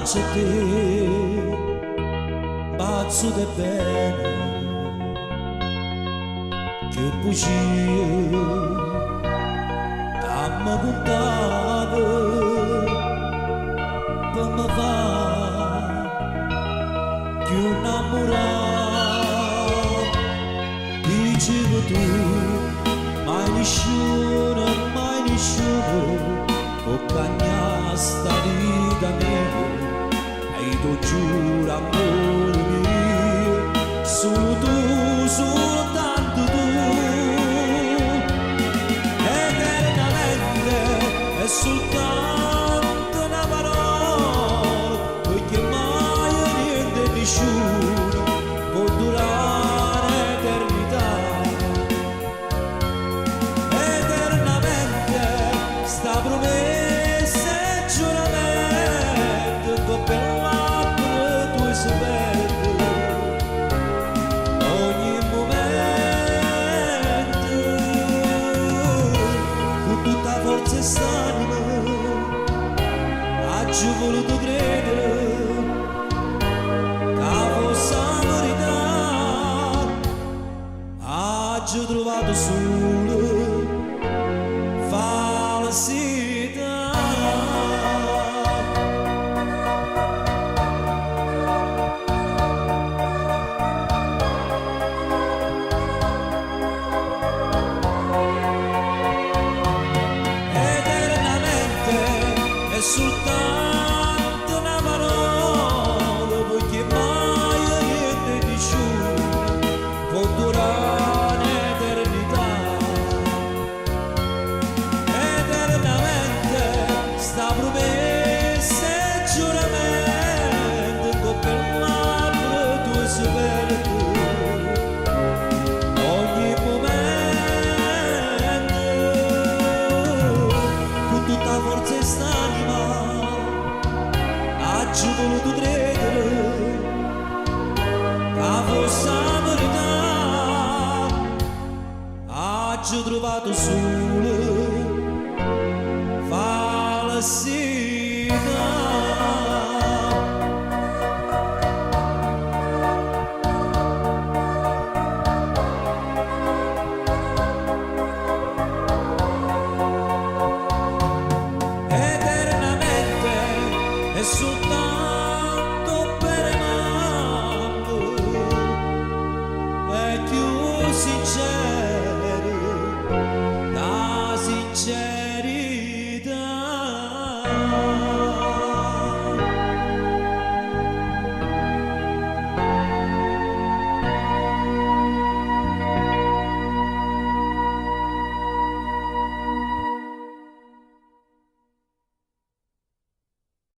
bacio te, bacio te bene, che bugia, dammi puntata, per me fa più innamorato. Dicevo tu, mai nessuno può cagnare sta vita mia, e tu giuro amore mio, solo tu, soltanto tu, eternamente è soltanto una parola, perché mai niente e nessuno può durare eternità. Eternamente sta promessa e giuramento, con per labbra tue sapete, ogni momento, con tutta forza e s'anima, ho voluto credere che fosse la verità, ho trovato solo falsità. Eternamente è soltanto una parola, perché mai niente di più può durare eternità. Eternamente sta promessa e giuramento, con per labbra tue sapete, ogni momento, con tutta forza e st'anima, ho voluto credere che fosse la verità, ho trovato su